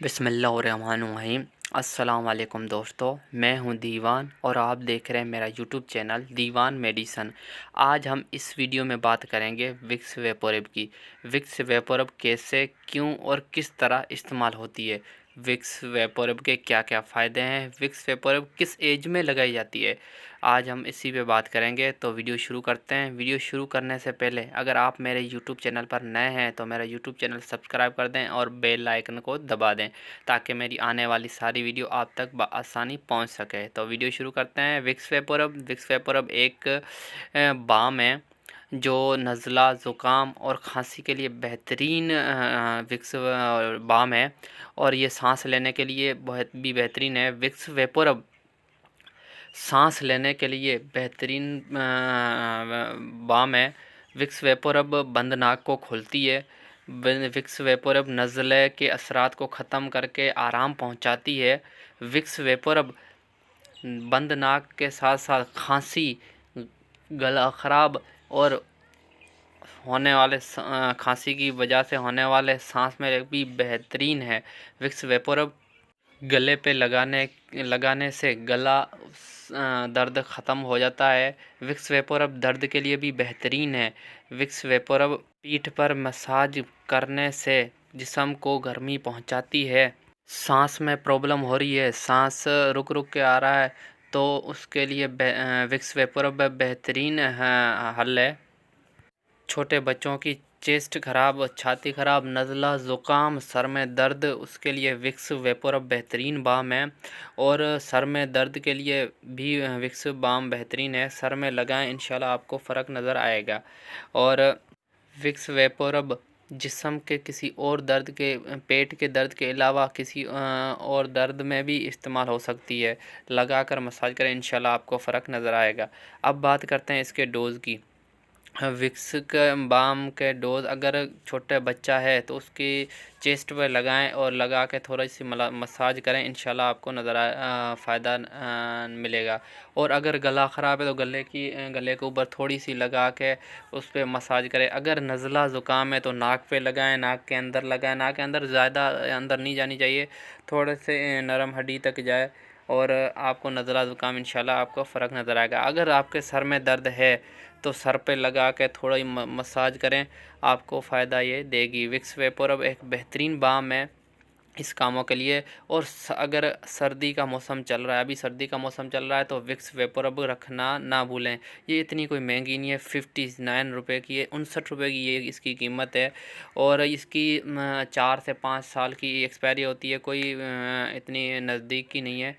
बिस्मिल्लाहिर्रहमानिर्रहीम। अस्सलाम वालेकुम दोस्तों, मैं हूं दीवान और आप देख रहे हैं मेरा यूट्यूब चैनल दीवान मेडिसन। आज हम इस वीडियो में बात करेंगे विक्स वेपोरब की। विक्स वेपोरब कैसे, क्यों और किस तरह इस्तेमाल होती है, विक्स वेपोरब के क्या क्या फ़ायदे हैं, विक्स वेपोरब किस एज में लगाई जाती है, आज हम इसी पे बात करेंगे। तो वीडियो शुरू करते हैं। वीडियो शुरू करने से पहले अगर आप मेरे यूट्यूब चैनल पर नए हैं तो मेरा यूट्यूब चैनल सब्सक्राइब कर दें और बेल आइकन को दबा दें ताकि मेरी आने वाली सारी वीडियो आप तक बआसानी पहुंच सके। तो वीडियो शुरू करते हैं। विक्स वेपोरब एक बाम है जो नज़ला, ज़ुकाम और खांसी के लिए बेहतरीन विक्स बाम है और ये सांस लेने के लिए बहुत भी बेहतरीन है। विक्स वेपोरब सांस लेने के लिए बेहतरीन बाम है। विक्स वेपोरब बंद नाक को खोलती है। विक्स वेपोरब नज़ले के असरात को ख़त्म करके आराम पहुंचाती है। विक्स वेपोरब बंद नाक के साथ साथ खांसी, गला ख़राब और होने वाले खांसी की वजह से होने वाले सांस में भी बेहतरीन है। विक्स वेपोरब गले पे लगाने से गला दर्द ख़त्म हो जाता है। विक्स वेपोरब दर्द के लिए भी बेहतरीन है। विक्स वेपोरब पीठ पर मसाज करने से जिस्म को गर्मी पहुंचाती है। सांस में प्रॉब्लम हो रही है, सांस रुक रुक के आ रहा है, तो उसके लिए विक्स वेपोरब बेहतरीन हल है। छोटे बच्चों की चेस्ट ख़राब, छाती ख़राब, नज़ला, ज़ुकाम, सर में दर्द, उसके लिए विक्स वेपोरब बेहतरीन बाम है। और सर में दर्द के लिए भी विक्स बाम बेहतरीन है। सर में लगाएं, इंशाल्लाह आपको फ़र्क नज़र आएगा। और विक्स वेपोरब जिस्म के किसी और दर्द के, पेट के दर्द के अलावा किसी और दर्द में भी इस्तेमाल हो सकती है। लगाकर मसाज करें, इंशाल्लाह आपको फ़र्क नज़र आएगा। अब बात करते हैं इसके डोज़ की। विक्स के बाम के डोज अगर छोटे बच्चा है तो उसकी चेस्ट पर लगाएं और लगा के थोड़ी सी मसाज करें, इंशाल्लाह आपको फ़ायदा मिलेगा। और अगर गला ख़राब है तो गले के ऊपर थोड़ी सी लगा के उस पर मसाज करें। अगर नज़ला ज़ुकाम है तो नाक पे लगाएं, नाक के अंदर लगाएं। नाक के अंदर ज़्यादा अंदर नहीं जानी चाहिए, थोड़े से नरम हड्डी तक जाए और आपको नज़ला ज़ुकाम इंशाल्लाह आपको फ़र्क नज़र आएगा। अगर आपके सर में दर्द है तो सर पे लगा के थोड़ा ही मसाज करें, आपको फ़ायदा ये देगी। विक्स वेपोरब एक बेहतरीन बाम है इस कामों के लिए। और अगर सर्दी का मौसम चल रहा है, अभी सर्दी का मौसम चल रहा है, तो विक्स वेपोरब रखना ना भूलें। ये इतनी कोई महंगी नहीं है, 59 रुपये की है, 59 रुपये की ये इसकी कीमत है। और इसकी 4 से 5 साल की एक्सपायरी होती है, कोई इतनी नज़दीक की नहीं है।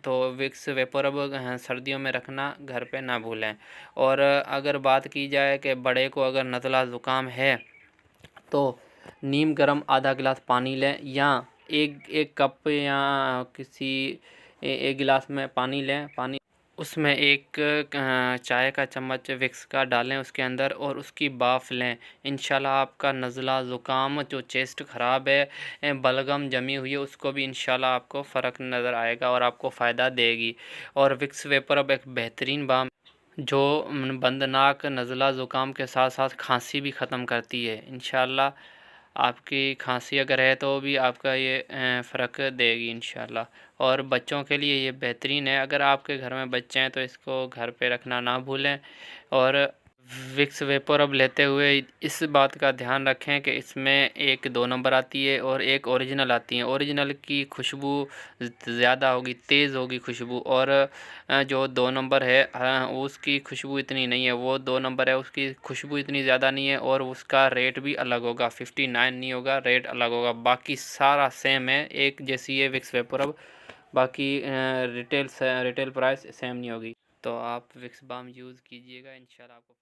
तो विक्स वेपोरब सर्दियों में रखना घर पे ना भूलें। और अगर बात की जाए कि बड़े को अगर नज़ला ज़ुकाम है तो नीम गर्म आधा गिलास पानी लें, या एक कप या किसी एक गिलास में पानी लें। पानी उसमें एक चाय का चम्मच विक्स का डालें उसके अंदर और उसकी भाफ़ लें। इंशाल्लाह आपका नज़ला ज़ुकाम, जो चेस्ट ख़राब है, बलगम जमी हुई है, उसको भी इंशाल्लाह आपको फ़र्क नज़र आएगा और आपको फ़ायदा देगी। और विक्स वेपोरब एक बेहतरीन बाम जो बंद नाक, नज़ला ज़ुकाम के साथ साथ खांसी भी ख़त्म करती है। इंशाल्लाह आपकी खांसी अगर है तो भी आपका ये फ़र्क देगी इंशाल्लाह। और बच्चों के लिए ये बेहतरीन है। अगर आपके घर में बच्चे हैं तो इसको घर पे रखना ना भूलें। और विक्स वेपोरब लेते हुए इस बात का ध्यान रखें कि इसमें एक 2 नंबर आती है और एक ओरिजिनल आती है। ओरिजिनल की खुशबू ज़्यादा होगी, तेज़ होगी खुशबू, और जो 2 नंबर है उसकी खुशबू इतनी नहीं है। वो 2 नंबर है, उसकी खुशबू इतनी ज़्यादा नहीं है और उसका रेट भी अलग होगा, 59 नहीं होगा, रेट अलग होगा। बाकी सारा सेम है, एक जैसी है विक्स वेपोरब, बाकी रिटेल प्राइस सेम नहीं होगी। तो आप विक्स बाम यूज़ कीजिएगा, इंशाल्लाह आपको